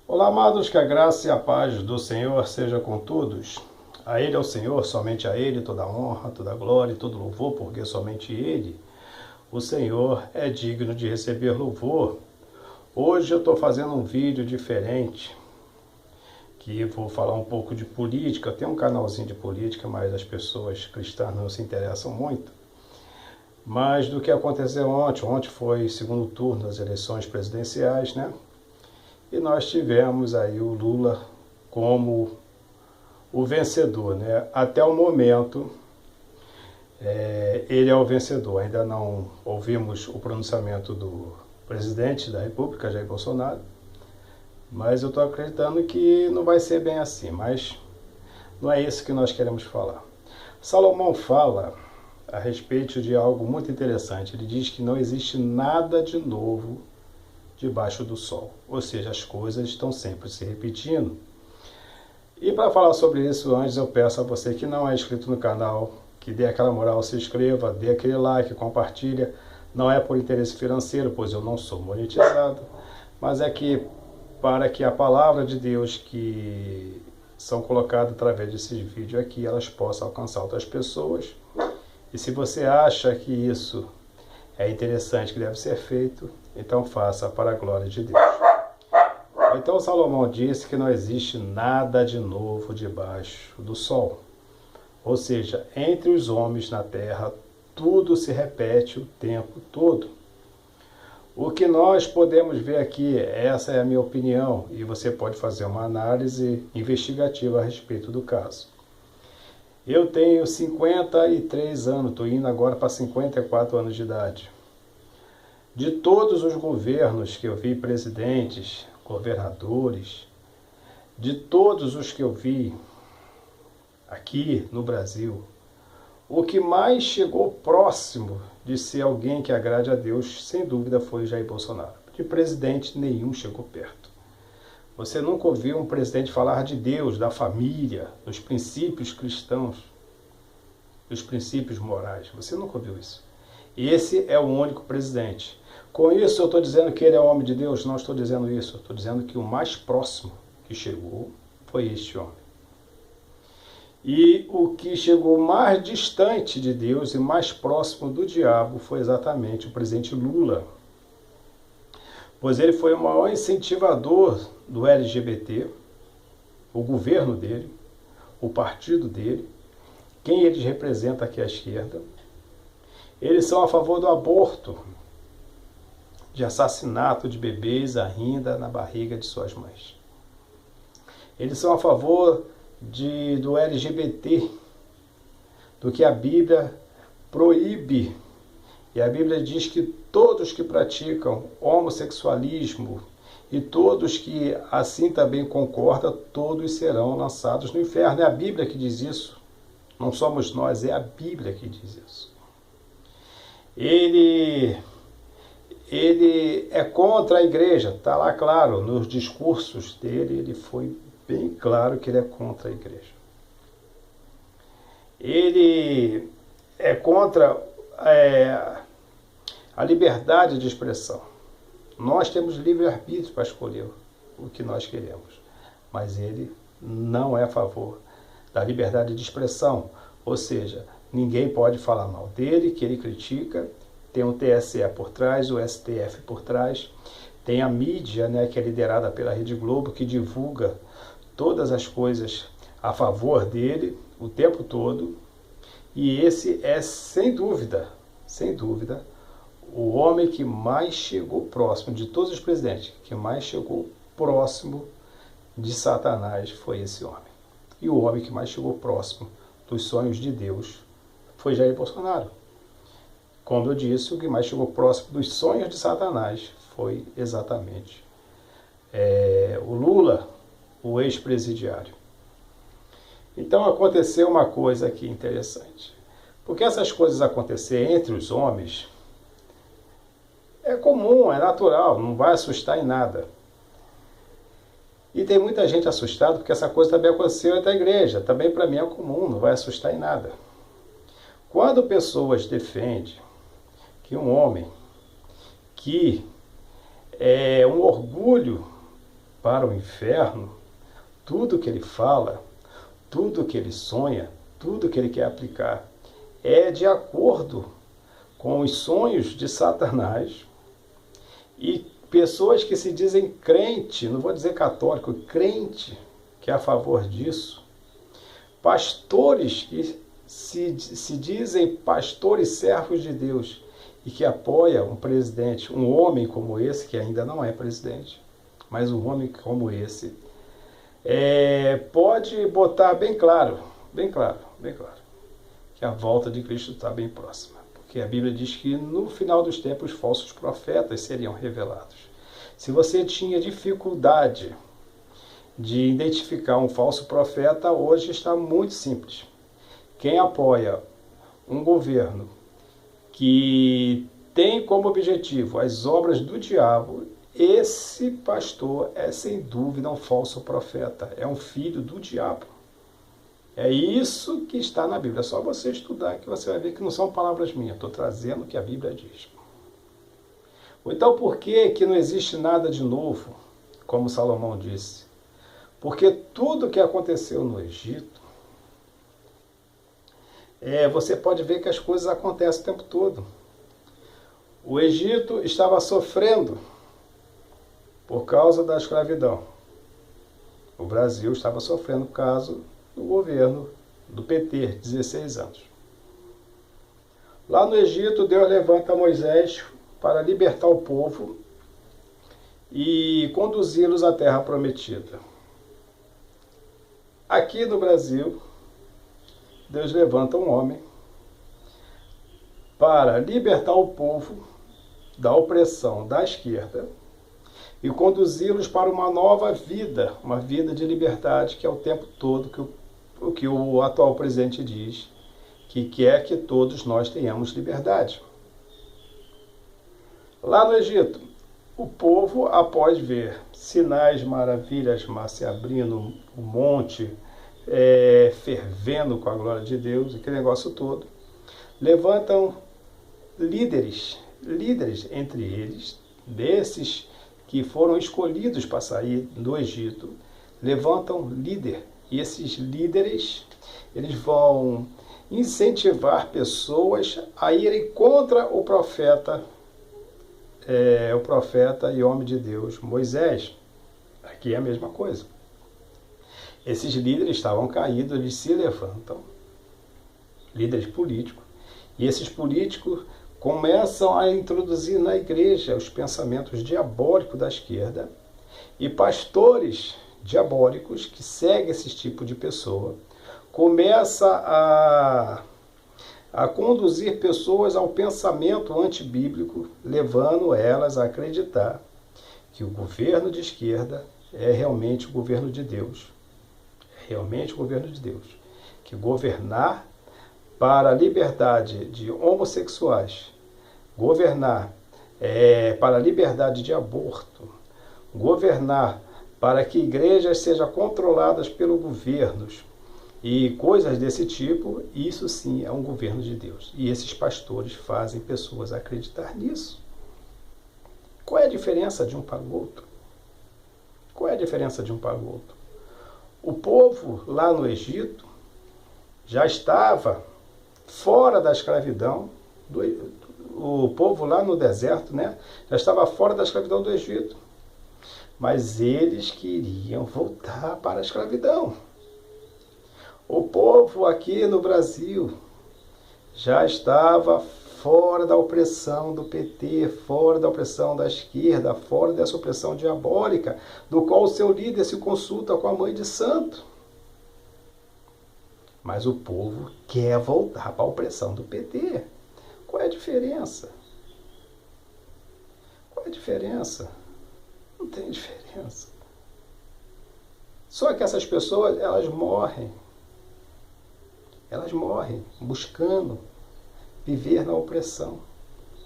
Olá, amados, que a graça e a paz do Senhor seja com todos. A Ele é o Senhor, somente a Ele, toda a honra, toda a glória e todo louvor, porque somente Ele, o Senhor, é digno de receber louvor. Hoje eu estou fazendo um vídeo diferente, que vou falar um pouco de política. Eu tenho um canalzinho de política, mas as pessoas cristãs não se interessam muito. Mas do que aconteceu ontem. Ontem foi segundo turno das eleições presidenciais, né? E nós tivemos aí o Lula como o vencedor, né? Até o momento, ele é o vencedor. Ainda não ouvimos o pronunciamento do presidente da República, Jair Bolsonaro, mas eu estou acreditando que não vai ser bem assim, mas não é isso que nós queremos falar. Salomão fala a respeito de algo muito interessante. Ele diz que não existe nada de novo debaixo do sol, ou seja, as coisas estão sempre se repetindo. E para falar sobre isso, antes eu peço a você que não é inscrito no canal, que dê aquela moral, se inscreva, dê aquele like, compartilha. Não é por interesse financeiro, pois eu não sou monetizado, mas é que para que a palavra de Deus que são colocadas através desses vídeos aqui, elas possam alcançar outras pessoas. E se você acha que isso é interessante, que deve ser feito, então faça para a glória de Deus. Então Salomão disse que não existe nada de novo debaixo do sol. Ou seja, entre os homens na terra, tudo se repete o tempo todo. O que nós podemos ver aqui, essa é a minha opinião, e você pode fazer uma análise investigativa a respeito do caso. Eu tenho 53 anos, estou indo agora para 54 anos de idade. De todos os governos que eu vi, presidentes, governadores, de todos os que eu vi aqui no Brasil, o que mais chegou próximo de ser alguém que agrade a Deus, sem dúvida, foi Jair Bolsonaro. De presidente, nenhum chegou perto. Você nunca ouviu um presidente falar de Deus, da família, dos princípios cristãos, dos princípios morais. Você nunca ouviu isso. Esse é o único presidente. Com isso eu estou dizendo que ele é homem de Deus? Não estou dizendo isso. Estou dizendo que o mais próximo que chegou foi este homem. E o que chegou mais distante de Deus e mais próximo do diabo foi exatamente o presidente Lula. Pois ele foi o maior incentivador do LGBT, o governo dele, o partido dele, quem eles representam aqui à esquerda. Eles são a favor do aborto, de assassinato de bebês ainda na barriga de suas mães. Eles são a favor do LGBT, do que a Bíblia proíbe. E a Bíblia diz que todos que praticam homossexualismo e todos que assim também concordam, todos serão lançados no inferno. É a Bíblia que diz isso. Não somos nós, é a Bíblia que diz isso. Ele é contra a igreja, está lá claro, nos discursos dele, ele foi bem claro que ele é contra a igreja. Ele é contra a liberdade de expressão. Nós temos livre-arbítrio para escolher o que nós queremos, mas ele não é a favor da liberdade de expressão, ou seja, ninguém pode falar mal dele, que ele critica. Tem o TSE por trás, o STF por trás, tem a mídia, né, que é liderada pela Rede Globo, que divulga todas as coisas a favor dele o tempo todo. E esse é, sem dúvida, o homem que mais chegou próximo, de todos os presidentes, que mais chegou próximo de Satanás foi esse homem. E o homem que mais chegou próximo dos sonhos de Deus foi Jair Bolsonaro. Como eu disse, o que mais chegou próximo dos sonhos de Satanás foi exatamente o Lula, o ex-presidiário. Então aconteceu uma coisa aqui interessante. Porque essas coisas acontecerem entre os homens é comum, é natural, não vai assustar em nada. E tem muita gente assustada porque essa coisa também aconteceu entre a igreja. Também para mim é comum, não vai assustar em nada. Quando pessoas defendem que um homem que é um orgulho para o inferno, tudo que ele fala, tudo que ele sonha, tudo que ele quer aplicar, é de acordo com os sonhos de Satanás. E pessoas que se dizem crente, não vou dizer católico, crente, que é a favor disso, pastores que se dizem pastores servos de Deus e que apoia um presidente, um homem como esse, que ainda não é presidente, mas um homem como esse, pode botar bem claro, que a volta de Cristo está bem próxima. Porque a Bíblia diz que no final dos tempos falsos profetas seriam revelados. Se você tinha dificuldade de identificar um falso profeta, hoje está muito simples. Quem apoia um governo que tem como objetivo as obras do diabo, esse pastor é sem dúvida um falso profeta, é um filho do diabo. É isso que está na Bíblia. É só você estudar que você vai ver que não são palavras minhas. Estou trazendo o que a Bíblia diz. Então, por que não existe nada de novo, como Salomão disse? Porque tudo que aconteceu no Egito, você pode ver que as coisas acontecem o tempo todo. O Egito estava sofrendo por causa da escravidão. O Brasil estava sofrendo por causa do governo do PT, 16 anos. Lá no Egito, Deus levanta Moisés para libertar o povo e conduzi-los à terra prometida. Aqui no Brasil, Deus levanta um homem para libertar o povo da opressão da esquerda e conduzi-los para uma nova vida, uma vida de liberdade, que é o tempo todo que o atual presidente diz, que quer que todos nós tenhamos liberdade. Lá no Egito, o povo, após ver sinais, maravilhas, mar se abrindo, o monte fervendo com a glória de Deus, aquele negócio todo, levantam líderes entre eles, desses que foram escolhidos para sair do Egito, levantam líder. E esses líderes, eles vão incentivar pessoas a irem contra o profeta e homem de Deus, Moisés. Aqui é a mesma coisa. Esses líderes estavam caídos, eles se levantam, líderes políticos, e esses políticos começam a introduzir na igreja os pensamentos diabólicos da esquerda, e pastores diabólicos que seguem esse tipo de pessoa começam a conduzir pessoas ao pensamento antibíblico, levando elas a acreditar que o governo de esquerda é realmente o governo de Deus. É realmente o governo de Deus. Que governar para a liberdade de homossexuais, governar para a liberdade de aborto, governar para que igrejas sejam controladas pelos governos e coisas desse tipo, isso sim é um governo de Deus. E esses pastores fazem pessoas acreditar nisso. Qual é a diferença de um para o outro? Qual é a diferença de um para o outro? O povo lá no Egito já estava fora da escravidão, o povo lá no deserto, né, já estava fora da escravidão do Egito. Mas eles queriam voltar para a escravidão. O povo aqui no Brasil já estava fora da opressão do PT, fora da opressão da esquerda, fora dessa opressão diabólica, no qual o seu líder se consulta com a mãe de santo. Mas o povo quer voltar para a opressão do PT. Qual é a diferença? Qual é a diferença? Não tem diferença. Só que essas pessoas, elas morrem buscando viver na opressão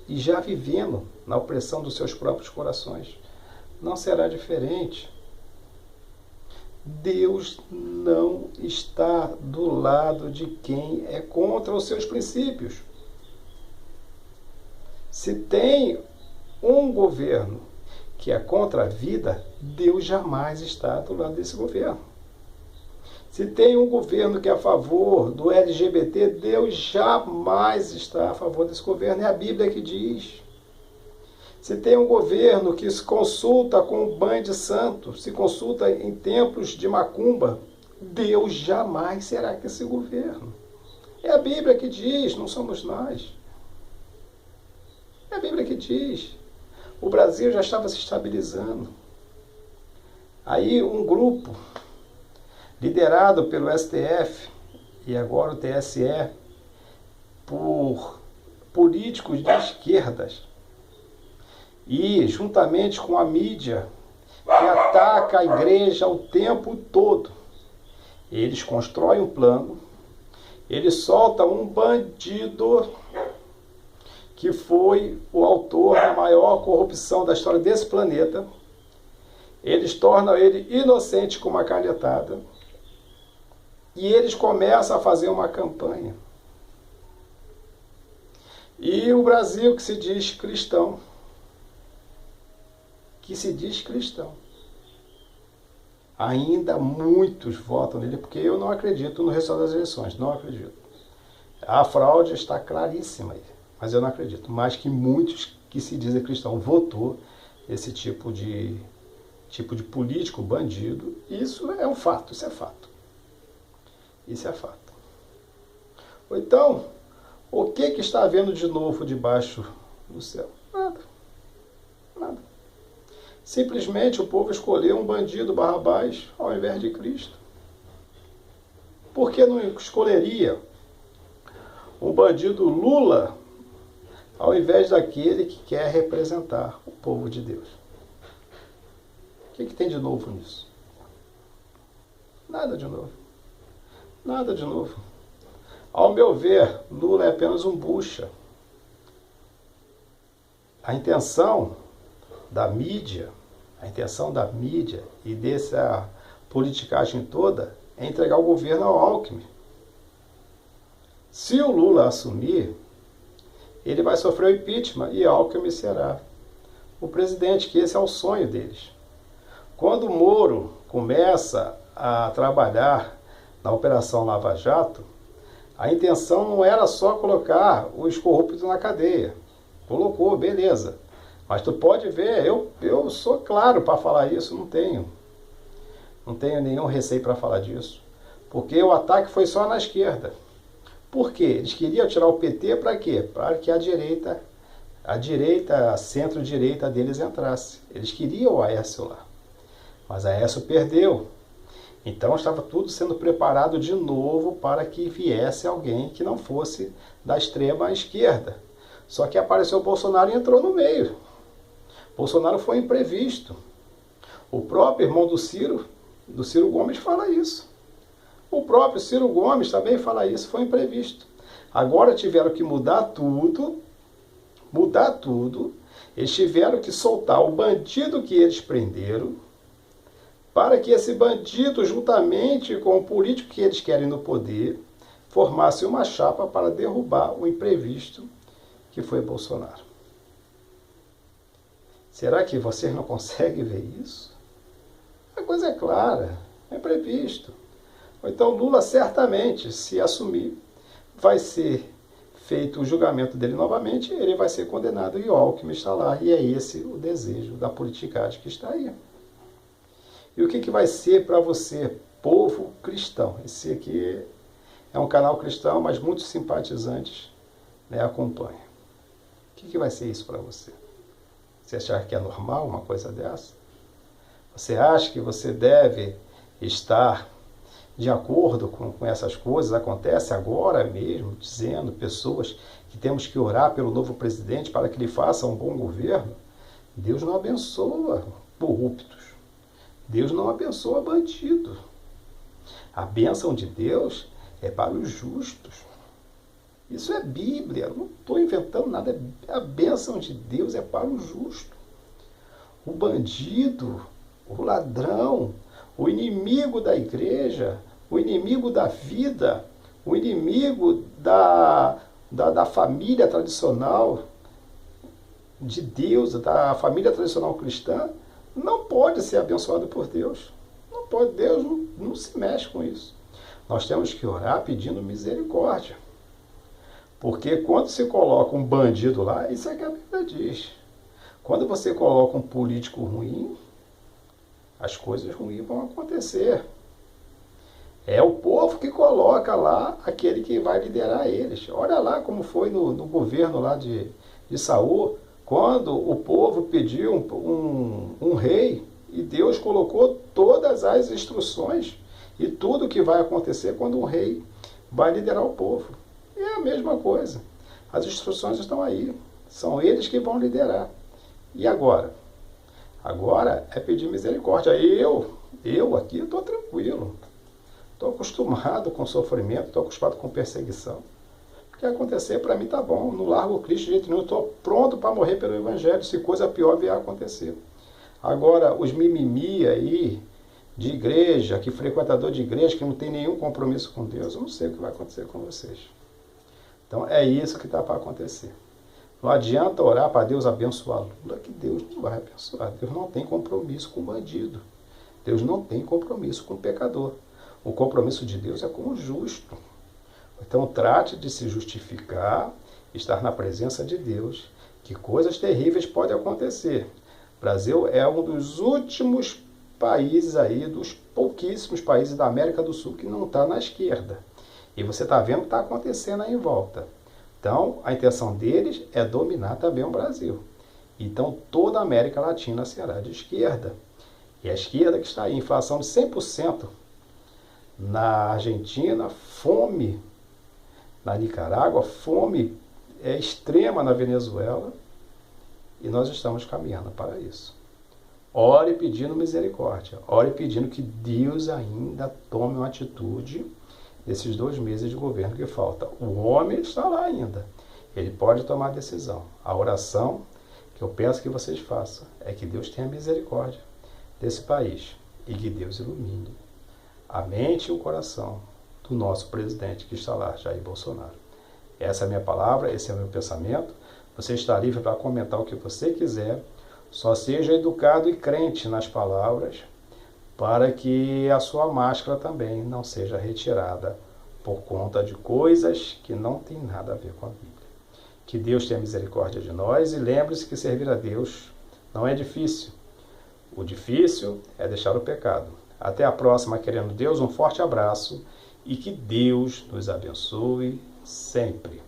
e já vivendo na opressão dos seus próprios corações. Não será diferente. Deus não está do lado de quem é contra os seus princípios. Se tem um governo que é contra a vida, Deus jamais está do lado desse governo. Se tem um governo que é a favor do LGBT, Deus jamais está a favor desse governo. É a Bíblia que diz. Se tem um governo que se consulta com o banho de santo, se consulta em templos de macumba, Deus jamais será que esse governo. É a Bíblia que diz, não somos nós. É a Bíblia que diz. O Brasil já estava se estabilizando. Aí um grupo, liderado pelo STF e agora o TSE, por políticos de esquerdas, e juntamente com a mídia, que ataca a igreja o tempo todo, eles constroem um plano, eles soltam um bandido que foi o autor da maior corrupção da história desse planeta. Eles tornam ele inocente com uma canetada. E eles começam a fazer uma campanha. E o Brasil, que se diz cristão, ainda muitos votam nele, porque eu não acredito no resultado das eleições, não acredito. A fraude está claríssima aí, mas eu não acredito. Mas que muitos que se dizem cristão votou esse tipo de político, bandido, isso é um fato, isso é fato. Isso é fato. Então, o que está havendo de novo debaixo do céu? Nada. Nada. Simplesmente o povo escolheu um bandido Barrabás ao invés de Cristo. Por que não escolheria um bandido Lula ao invés daquele que quer representar o povo de Deus? O que tem de novo nisso? Nada de novo. Nada de novo. Ao meu ver, Lula é apenas um bucha. A intenção da mídia e dessa politicagem toda é entregar o governo ao Alckmin. Se o Lula assumir, ele vai sofrer o impeachment e Alckmin será o presidente, que esse é o sonho deles. Quando o Moro começa a trabalhar na Operação Lava Jato, a intenção não era só colocar os corruptos na cadeia. Colocou, beleza. Mas tu pode ver, eu sou claro para falar isso, não tenho nenhum receio para falar disso. Porque o ataque foi só na esquerda. Por quê? Eles queriam tirar o PT para quê? Para que a centro-direita deles entrasse. Eles queriam o Aécio lá. Mas a Aécio perdeu. Então estava tudo sendo preparado de novo para que viesse alguém que não fosse da extrema esquerda. Só que apareceu o Bolsonaro e entrou no meio. Bolsonaro foi imprevisto. O próprio irmão do Ciro Gomes, fala isso. O próprio Ciro Gomes também fala isso, foi imprevisto. Agora tiveram que mudar tudo. Eles tiveram que soltar o bandido que eles prenderam, para que esse bandido, juntamente com o político que eles querem no poder, formasse uma chapa para derrubar o imprevisto que foi Bolsonaro. Será que vocês não conseguem ver isso? A coisa é clara, é previsto. Ou então Lula certamente, se assumir, vai ser feito o julgamento dele novamente, ele vai ser condenado e o Alckmin está lá. E é esse o desejo da politicagem que está aí. E o que vai ser para você, povo cristão? Esse aqui é um canal cristão, mas muitos simpatizantes acompanham. O que vai ser isso para você? Você acha que é normal uma coisa dessa? Você acha que você deve estar de acordo com essas coisas? Acontece agora mesmo, dizendo pessoas que temos que orar pelo novo presidente para que ele faça um bom governo. Deus não abençoa corruptos. Deus não abençoa bandido. A bênção de Deus é para os justos. Isso é Bíblia, não estou inventando nada. A bênção de Deus é para o justo. O bandido, o ladrão, o inimigo da igreja, o inimigo da vida, o inimigo da família tradicional, de Deus, da família tradicional cristã, não pode ser abençoado por Deus. Não pode, Deus não se mexe com isso. Nós temos que orar pedindo misericórdia. Porque quando se coloca um bandido lá, isso é que a Bíblia diz. Quando você coloca um político ruim, as coisas ruins vão acontecer. É o povo que coloca lá aquele que vai liderar eles. Olha lá como foi no governo lá de Saul, quando o povo pediu um rei e Deus colocou todas as instruções e tudo que vai acontecer quando um rei vai liderar o povo. E é a mesma coisa. As instruções estão aí. São eles que vão liderar. E agora? Agora é pedir misericórdia. Eu aqui estou tranquilo. Estou acostumado com sofrimento, estou acostumado com perseguição. O que acontecer para mim tá bom. Não largo Cristo de jeito nenhum. Estou pronto para morrer pelo Evangelho, se coisa pior vier a acontecer. Agora, os mimimi aí, de igreja, que frequentador de igreja, que não tem nenhum compromisso com Deus, eu não sei o que vai acontecer com vocês. Então, é isso que está para acontecer. Não adianta orar para Deus abençoar Lula, que Deus não vai abençoar. Deus não tem compromisso com o bandido. Deus não tem compromisso com o pecador. O compromisso de Deus é com o justo. Então, trate de se justificar, estar na presença de Deus, que coisas terríveis podem acontecer. O Brasil é um dos últimos países aí, dos pouquíssimos países da América do Sul que não está na esquerda. E você está vendo o que está acontecendo aí em volta. Então, a intenção deles é dominar também o Brasil. Então, toda a América Latina será de esquerda. E a esquerda que está aí, inflação de 100%. Na Argentina, fome. Na Nicarágua, fome extrema na Venezuela. E nós estamos caminhando para isso. Ore pedindo misericórdia. Ore pedindo que Deus ainda tome uma atitude nesses 2 meses de governo que falta. O homem está lá ainda. Ele pode tomar decisão. A oração que eu peço que vocês façam é que Deus tenha misericórdia desse país e que Deus ilumine a mente e o coração do nosso presidente que está lá, Jair Bolsonaro. Essa é a minha palavra, esse é o meu pensamento. Você está livre para comentar o que você quiser. Só seja educado e crente nas palavras, para que a sua máscara também não seja retirada por conta de coisas que não tem nada a ver com a Bíblia. Que Deus tenha misericórdia de nós e lembre-se que servir a Deus não é difícil. O difícil é deixar o pecado. Até a próxima, querendo Deus, um forte abraço e que Deus nos abençoe sempre.